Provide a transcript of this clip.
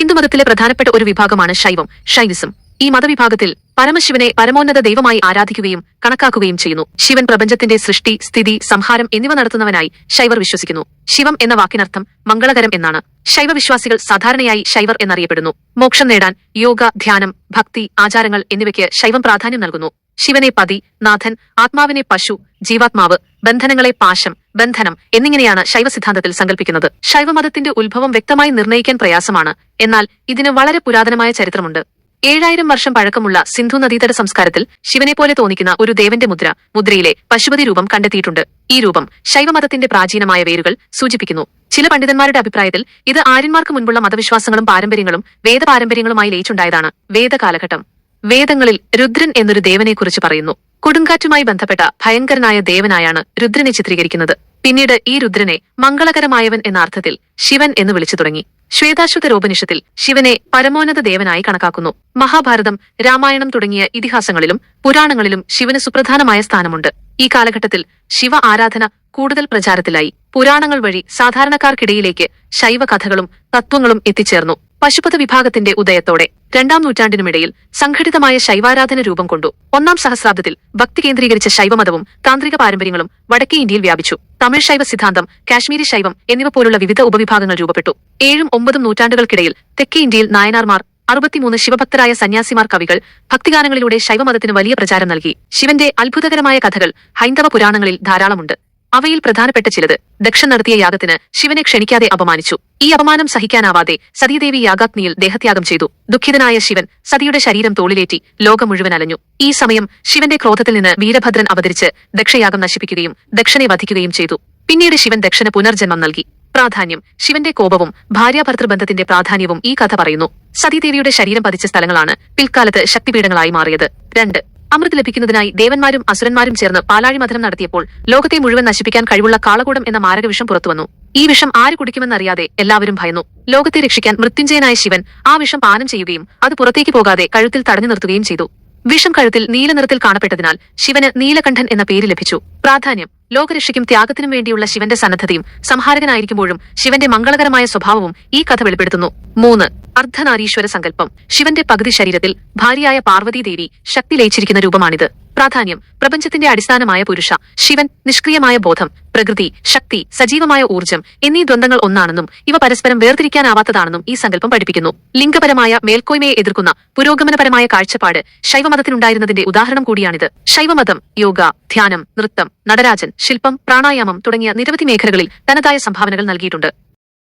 ഹിന്ദുമതത്തിലെ പ്രധാനപ്പെട്ട ഒരു വിഭാഗമാണ് ശൈവം, ഷൈവിസം. ഈ മതവിഭാഗത്തിൽ പരമശിവനെ പരമോന്നത ദൈവമായി ആരാധിക്കുകയും കണക്കാക്കുകയും ചെയ്യുന്നു. ശിവൻ പ്രപഞ്ചത്തിന്റെ സൃഷ്ടി, സ്ഥിതി, സംഹാരം എന്നിവ നടത്തുന്നവനായി ശൈവർ വിശ്വസിക്കുന്നു. ശിവം എന്ന വാക്കിനർത്ഥം മംഗളകരം എന്നാണ്. ശൈവവിശ്വാസികൾ സാധാരണയായി ശൈവർ എന്നറിയപ്പെടുന്നു. മോക്ഷം നേടാൻ യോഗ, ധ്യാനം, ഭക്തി, ആചാരങ്ങൾ എന്നിവയ്ക്ക് ശൈവം പ്രാധാന്യം നൽകുന്നു. ശിവനെ പതി, നാഥൻ, ആത്മാവിനെ പശു, ജീവാത്മാവ്, ബന്ധനങ്ങളെ പാശം, ബന്ധനം എന്നിങ്ങനെയാണ് ശൈവ സിദ്ധാന്തത്തിൽ സങ്കല്പിക്കുന്നത്. ശൈവമതത്തിന്റെ ഉത്ഭവം വ്യക്തമായി നിർണ്ണയിക്കാൻ പ്രയാസമാണ്. എന്നാൽ ഇതിന് വളരെ പുരാതനമായ ചരിത്രമുണ്ട്. 7000 വർഷം പഴക്കമുള്ള സിന്ധു നദീതട സംസ്കാരത്തിൽ ശിവനെ പോലെ തോന്നിക്കുന്ന ഒരു ദേവന്റെ മുദ്രയിലെ പശുപതി രൂപം കണ്ടെത്തിയിട്ടുണ്ട്. ഈ രൂപം ശൈവമതത്തിന്റെ പ്രാചീനമായ വേരുകൾ സൂചിപ്പിക്കുന്നു. ചില പണ്ഡിതന്മാരുടെ അഭിപ്രായത്തിൽ ഇത് ആര്യന്മാർക്ക് മുൻപുള്ള മതവിശ്വാസങ്ങളും പാരമ്പര്യങ്ങളും വേദപാരമ്പര്യങ്ങളുമായി ലയിച്ചുണ്ടായതാണ്. വേദകാലഘട്ടം. വേദങ്ങളിൽ രുദ്രൻ എന്നൊരു ദേവനെക്കുറിച്ച് പറയുന്നു. കൊടുങ്കാറ്റുമായി ബന്ധപ്പെട്ട ഭയങ്കരനായ ദേവനായാണ് രുദ്രനെ ചിത്രീകരിക്കുന്നത്. പിന്നീട് ഈ രുദ്രനെ മംഗളകരമായവൻ എന്ന അർത്ഥത്തിൽ ശിവൻ എന്ന് വിളിച്ചു തുടങ്ങി. ശ്വേതാശ്വതരോപനിഷത്തിൽ ശിവനെ പരമോന്നത ദേവനായി കണക്കാക്കുന്നു. മഹാഭാരതം, രാമായണം തുടങ്ങിയ ഇതിഹാസങ്ങളിലും പുരാണങ്ങളിലും ശിവന് സുപ്രധാനമായ സ്ഥാനമുണ്ട്. ഈ കാലഘട്ടത്തിൽ ശിവ ആരാധന കൂടുതൽ പ്രചാരത്തിലായി. പുരാണങ്ങൾ വഴി സാധാരണക്കാർക്കിടയിലേക്ക് ശൈവ കഥകളും തത്വങ്ങളും എത്തിച്ചേർന്നു. പശുപത വിഭാഗത്തിന്റെ ഉദയത്തോടെ 2ാം നൂറ്റാണ്ടിനുമിടയിൽ സംഘടിതമായ ശൈവാരാധന രൂപം കൊണ്ടു. 1ാം സഹസ്രാബ്ദത്തിൽ ഭക്തി കേന്ദ്രീകരിച്ച ശൈവമതവും താന്ത്രിക പാരമ്പര്യങ്ങളും വടക്കേ ഇന്ത്യയിൽ വ്യാപിച്ചു. തമിഴ് ശൈവ സിദ്ധാന്തം, കാശ്മീരി ശൈവം എന്നിവ പോലുള്ള വിവിധ ഉപവിഭാഗങ്ങൾ രൂപപ്പെട്ടു. 7ഉം 9ഉം നൂറ്റാണ്ടുകൾക്കിടയിൽ തെക്കേ ഇന്ത്യയിൽ നായനാർമാർ, 63 ശിവഭക്തരായ സന്യാസിമാർ, കവികൾ ഭക്തിഗാനങ്ങളിലൂടെ ശൈവമതത്തിന് വലിയ പ്രചാരം നൽകി. ശിവന്റെ അത്ഭുതകരമായ കഥകൾ ഹൈന്ദവ പുരാണങ്ങളിൽ ധാരാളമുണ്ട്. അവയിൽ പ്രധാനപ്പെട്ട ചിലത് ദക്ഷൻ നടത്തിയ യാഗത്തിന് ശിവനെ ക്ഷണിക്കാതെ അപമാനിച്ചു. ഈ അപമാനം സഹിക്കാനാവാതെ സതീദേവി യാഗാഗ്നിയിൽ ദേഹത്യാഗം ചെയ്തു. ദുഃഖിതനായ ശിവൻ സതിയുടെ ശരീരം തോളിലേറ്റി ലോകം മുഴുവൻ അലഞ്ഞു. ഈ സമയം ശിവന്റെ ക്രോധത്തിൽ നിന്ന് വീരഭദ്രൻ അവതരിച്ച് ദക്ഷയാഗം നശിപ്പിക്കുകയും ദക്ഷനെ വധിക്കുകയും ചെയ്തു. പിന്നീട് ശിവൻ ദക്ഷന് പുനർജന്മം നൽകി. പ്രാധാന്യം. ശിവന്റെ കോപവും ഭാര്യാഭർത്തൃബന്ധത്തിന്റെ പ്രാധാന്യവും ഈ കഥ പറയുന്നു. സതീദേവിയുടെ ശരീരം പതിച്ച സ്ഥലങ്ങളാണ് പിൽക്കാലത്ത് ശക്തിപീഠങ്ങളായി മാറിയത്. 2. അമൃത് ലഭിക്കുന്നതിനായി ദേവന്മാരും അസുരന്മാരും ചേർന്ന് പാലാഴി മഥനം നടത്തിയപ്പോൾ ലോകത്തെ മുഴുവൻ നശിപ്പിക്കാൻ കഴിവുള്ള കാളകൂടം എന്ന മാരകവിഷം പുറത്തുവന്നു. ഈ വിഷം ആര് കുടിക്കുമെന്നറിയാതെ എല്ലാവരും ഭയന്നു. ലോകത്തെ രക്ഷിക്കാൻ മൃത്യുഞ്ജയനായ ശിവൻ ആ വിഷം പാനം ചെയ്യുകയും അത് പുറത്തേക്ക് പോകാതെ കഴുത്തിൽ തടഞ്ഞു നിർത്തുകയും ചെയ്തു. വിഷം കഴുത്തിൽ നീലനിറത്തിൽ കാണപ്പെട്ടതിനാൽ ശിവന് നീലകണ്ഠൻ എന്ന പേര് ലഭിച്ചു. പ്രാധാന്യം. ലോകരക്ഷയ്ക്കും ത്യാഗത്തിനും വേണ്ടിയുള്ള ശിവന്റെ സന്നദ്ധതയും സംഹാരകനായിരിക്കുമ്പോഴും ശിവന്റെ മംഗളകരമായ സ്വഭാവവും ഈ കഥ വെളിപ്പെടുത്തുന്നു. 3. അർദ്ധനാരീശ്വര സങ്കല്പം. ശിവന്റെ പകുതി ശരീരത്തിൽ ഭാര്യയായ പാർവതീദേവി ശക്തി ലയിച്ചിരിക്കുന്ന രൂപമാണിത്. പ്രാധാന്യം. പ്രപഞ്ചത്തിന്റെ അടിസ്ഥാനമായ പുരുഷ ശിവൻ നിഷ്ക്രിയമായ ബോധം, പ്രകൃതി, ശക്തി, സജീവമായ ഊർജ്ജം എന്നീ ദ്വന്ദ്ങ്ങൾ ഒന്നാണെന്നും ഇവ പരസ്പരം വേർതിരിക്കാനാവാത്തതാണെന്നും ഈ സങ്കല്പം പഠിപ്പിക്കുന്നു. ലിംഗപരമായ മേൽക്കോയ്മയെ എതിർക്കുന്ന പുരോഗമനപരമായ കാഴ്ചപ്പാട് ശൈവമതത്തിനുണ്ടായിരുന്നതിന്റെ ഉദാഹരണം കൂടിയാണിത്. ശൈവമതം യോഗ, ധ്യാനം, നൃത്തം, നടരാജൻ, ശില്പം, പ്രാണായാമം തുടങ്ങിയ നിരവധി മേഖലകളിൽ തനതായ സംഭാവനകൾ നൽകിയിട്ടുണ്ട്.